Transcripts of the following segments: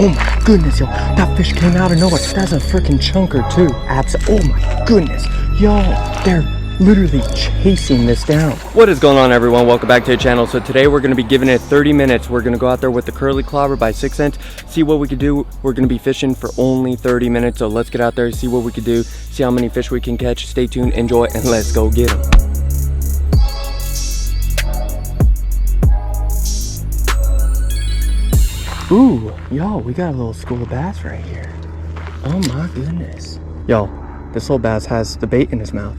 Oh my goodness, yo. That fish came out of nowhere. That's a freaking chunker too. Oh my goodness. Yo, they're literally chasing this down. What is going on, everyone? Welcome back to the channel. So today we're going to be giving it 30 minutes. We're going to go out there with the curly clobber by 6 cents, see what we could do. We're going to be fishing for only 30 minutes. So let's get out there, see what we could do, see how many fish we can catch. Stay tuned, enjoy, and let's go get them. Ooh, yo, we got a little school of bass right here. Oh my goodness. Yo, this little bass has the bait in his mouth.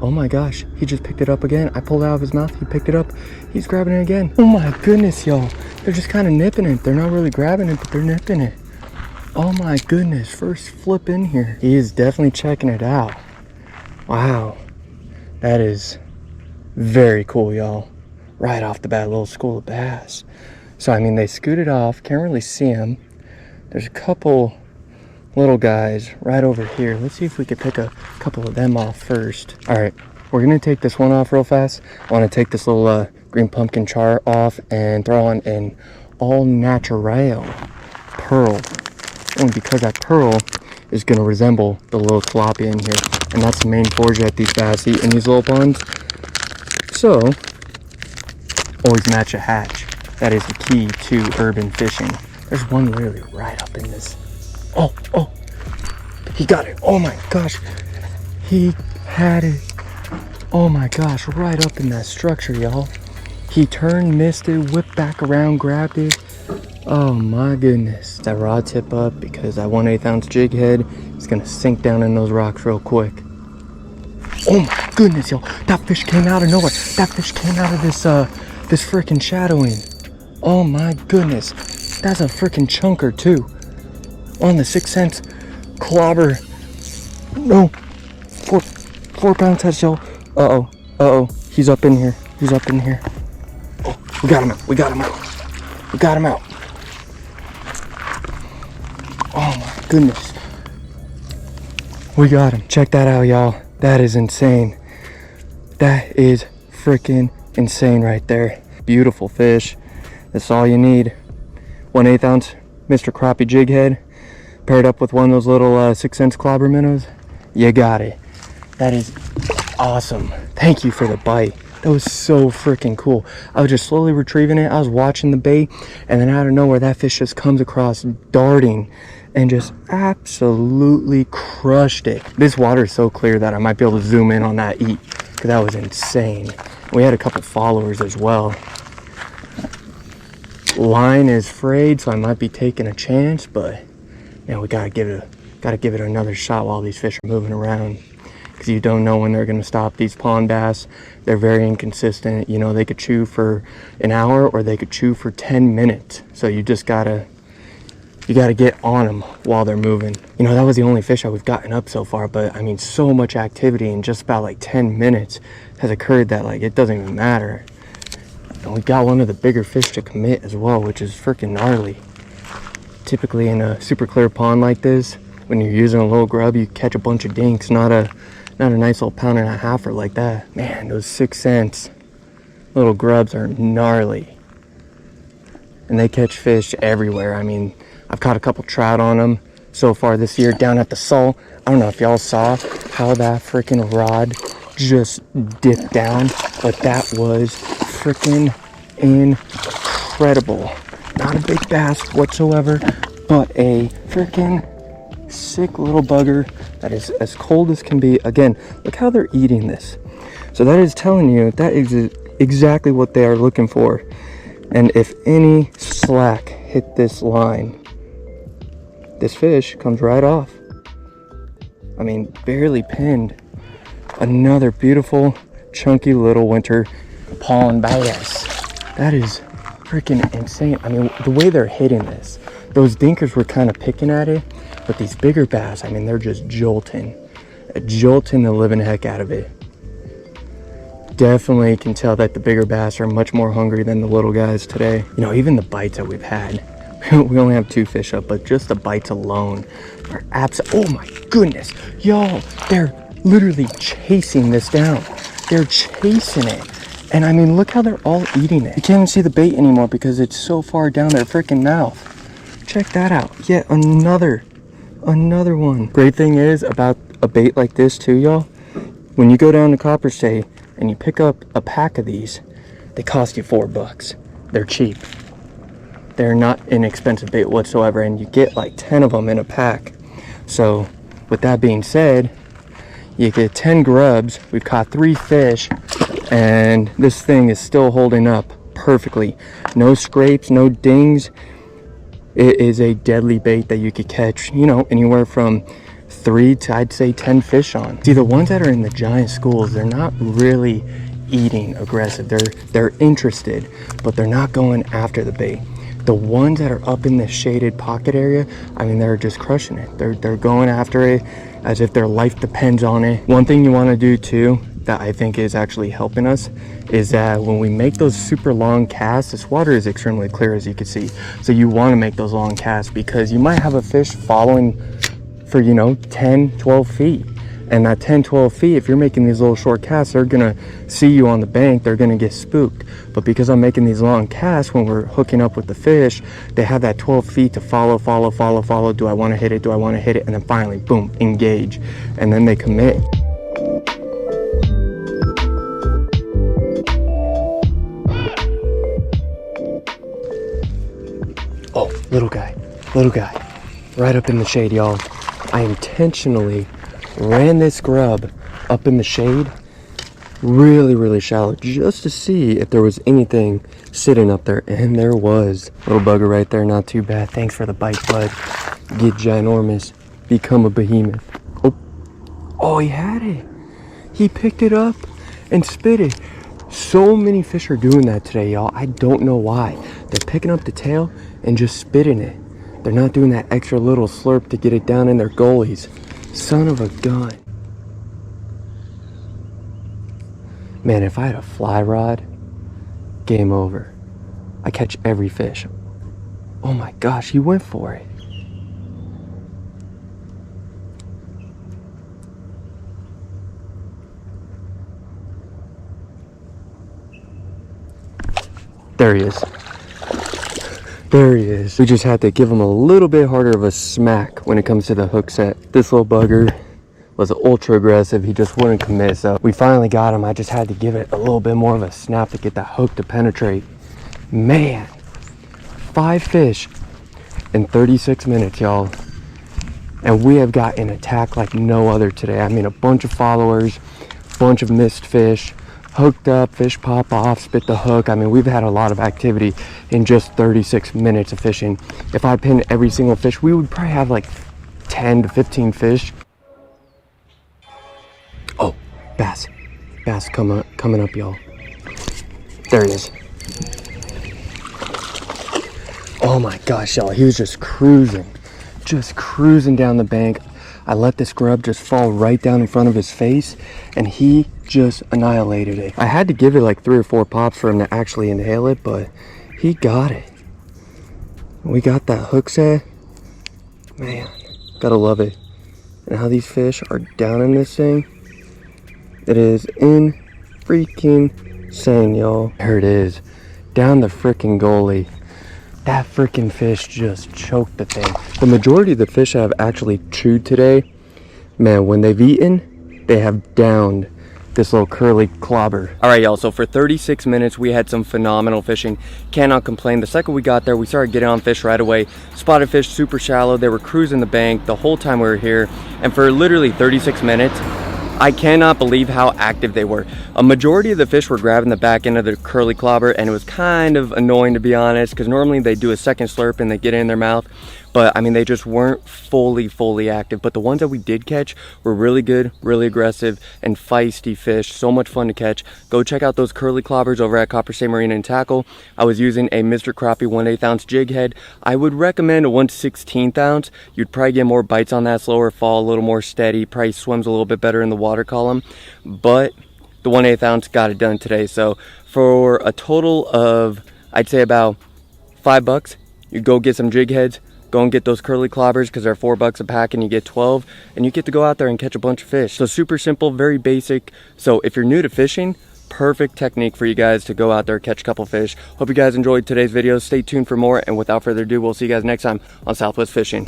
Oh my gosh, he just picked it up again. I pulled it out of his mouth, he picked it up, he's grabbing it again. Oh my goodness, yo. They're just kind of nipping it. They're not really grabbing it, but they're nipping it. Oh my goodness, first flip in here. He is definitely checking it out. Wow, that is very cool, y'all. Right off the bat, a little school of bass. So, I mean, they scooted off, can't really see them. There's a couple little guys right over here. Let's see if we could pick a couple of them off first. All right, we're gonna take this one off real fast. I wanna take this little green pumpkin char off and throw on an all natural pearl. And because that pearl is gonna resemble the little tilapia in here. And that's the main forage that these bass eat in these little ponds. So, always match a hatch. That is the key to urban fishing. There's one literally right up in this. Oh, he got it. Oh my gosh, he had it. Oh my gosh, right up in that structure, y'all. He turned, missed it, whipped back around, grabbed it. Oh my goodness. That rod tip up because that 1/8 ounce jig head is gonna sink down in those rocks real quick. Oh my goodness, yo, that fish came out of nowhere. That fish came out of this freaking shadowing. Oh my goodness, that's a freaking chunker too. On the 6 cents clobber. No, 4-pound touch, y'all. Uh-oh, he's up in here. Oh, we got him out. Oh my goodness. We got him. Check that out, y'all. That is insane. That is freaking insane right there. Beautiful fish. That's all you need. 1/8 ounce Mr. Crappie jig head paired up with one of those little 6 cents clobber minnows. You got it. That is awesome. Thank you for the bite. That was so freaking cool. I was just slowly retrieving it. I was watching the bait, and then out of nowhere that fish just comes across darting and just absolutely crushed it. This water is so clear that I might be able to zoom in on that eat, because that was insane. We had a couple followers as well. Line is frayed, so I might be taking a chance, but we gotta give it another shot while these fish are moving around, because you don't know when they're gonna stop. These pond bass, they're very inconsistent. You know, they could chew for an hour or they could chew for 10 minutes. So you just gotta get on them while they're moving. You know, that was the only fish that we've gotten up so far, but I mean, so much activity in just about like 10 minutes has occurred that like it doesn't even matter. And we got one of the bigger fish to commit as well, which is freaking gnarly. Typically in a super clear pond like this, when you're using a little grub, you catch a bunch of dinks, not a nice little 1.5-pounder like that. Man, those 6 cents little grubs are gnarly. And they catch fish everywhere. I mean, I've caught a couple trout on them so far this year down at the Salt. I don't know if y'all saw how that freaking rod just dipped down, but that was freaking incredible. Not a big bass whatsoever, but a freaking sick little bugger that is as cold as can be. Again, look how they're eating this. So that is telling you that is exactly what they are looking for. And if any slack hit this line, this fish comes right off. I mean, barely pinned. Another beautiful chunky little winter pond bass. That is freaking insane. I mean, the way they're hitting this, those dinkers were kind of picking at it, but these bigger bass, I mean, they're just jolting the living heck out of it. Definitely can tell that the bigger bass are much more hungry than the little guys today. You know, even the bites that we've had, we only have 2 fish up, but just the bites alone are oh my goodness, y'all, they're literally chasing this down. They're chasing it. And I mean, look how they're all eating it. You can't even see the bait anymore because it's so far down their freaking mouth. check that out. Yet another one. Great thing is about a bait like this too, y'all. When you go down to Copper State and you pick up a pack of these, they cost you $4. They're cheap. They're not inexpensive bait whatsoever, and you get like 10 of them in a pack. So with that being said, you get 10 grubs. We've caught 3 fish, and this thing is still holding up perfectly. No scrapes, no dings. It is a deadly bait that you could catch, you know, anywhere from 3 to, I'd say, 10 fish on. See, the ones that are in the giant schools, they're not really eating aggressive. They're interested, but they're not going after the bait. The ones that are up in the shaded pocket area, I mean, they're just crushing it. They're going after it as if their life depends on it. One thing you want to do too, that I think is actually helping us, is that when we make those super long casts, this water is extremely clear, as you can see. So you want to make those long casts, because you might have a fish following for, you know, 10, 12 feet. And that 10, 12 feet, if you're making these little short casts, they're gonna see you on the bank, they're gonna get spooked. But because I'm making these long casts, when we're hooking up with the fish, they have that 12 feet to follow. Do I wanna hit it? Do I wanna hit it? And then finally, boom, engage. And then they commit. Oh, little guy, right up in the shade, y'all. I intentionally ran this grub up in the shade really shallow, just to see if there was anything sitting up there, and there was. Little bugger right there, not too bad. Thanks for the bite, bud. Get ginormous, become a behemoth. Oh, he had it. He picked it up and spit it. So many fish are doing that today, y'all. I don't know why. They're picking up the tail and just spitting it. They're not doing that extra little slurp to get it down in their gullies. Son of a gun. Man, if I had a fly rod, game over. I catch every fish. Oh my gosh, he went for it. There he is. There he is. We just had to give him a little bit harder of a smack when it comes to the hook set. This little bugger was ultra aggressive. He just wouldn't commit. So we finally got him. I just had to give it a little bit more of a snap to get that hook to penetrate. Man, 5 fish in 36 minutes, y'all. And we have got an attack like no other today. I mean, a bunch of followers, bunch of missed fish, hooked up, fish pop off, spit the hook. I mean, we've had a lot of activity in just 36 minutes of fishing. If I pinned every single fish, we would probably have like 10 to 15 fish. Oh, bass coming up, y'all. There he is. Oh my gosh, y'all, he was just cruising down the bank. I let this grub just fall right down in front of his face, and he just annihilated it. I had to give it like 3 or 4 pops for him to actually inhale it, but he got it. We got that hook set. Man, gotta love it. And how these fish are down in this thing, it is in freaking insane, y'all. There it is, down the freaking gully. That freaking fish just choked the thing. The majority of the fish I've actually chewed today, man, when they've eaten, they have downed this little curly clobber. All right, y'all, so for 36 minutes, we had some phenomenal fishing. Cannot complain. The second we got there, we started getting on fish right away. Spotted fish super shallow. They were cruising the bank the whole time we were here. And for literally 36 minutes, I cannot believe how active they were. A majority of the fish were grabbing the back end of the curly clobber, and it was kind of annoying, to be honest, because normally they do a second slurp and they get it in their mouth. But I mean, they just weren't fully active. But the ones that we did catch were really good, really aggressive, and feisty fish. So much fun to catch. Go check out those curly clobbers over at Copper State Marine and Tackle. I was using a Mr. Crappie 1/8 ounce jig head. I would recommend a 1/16 ounce. You'd probably get more bites on that, slower fall, a little more steady, probably swims a little bit better in the water column. But the 1/8 ounce got it done today. So for a total of, I'd say about $5, you go get some jig heads. Go and get those curly clobbers because they're $4 a pack, and you get 12, and you get to go out there and catch a bunch of fish. So super simple, very basic. So if you're new to fishing, perfect technique for you guys to go out there, catch a couple fish. Hope you guys enjoyed today's video. Stay tuned for more, and without further ado, we'll see you guys next time on Southwest Fishing.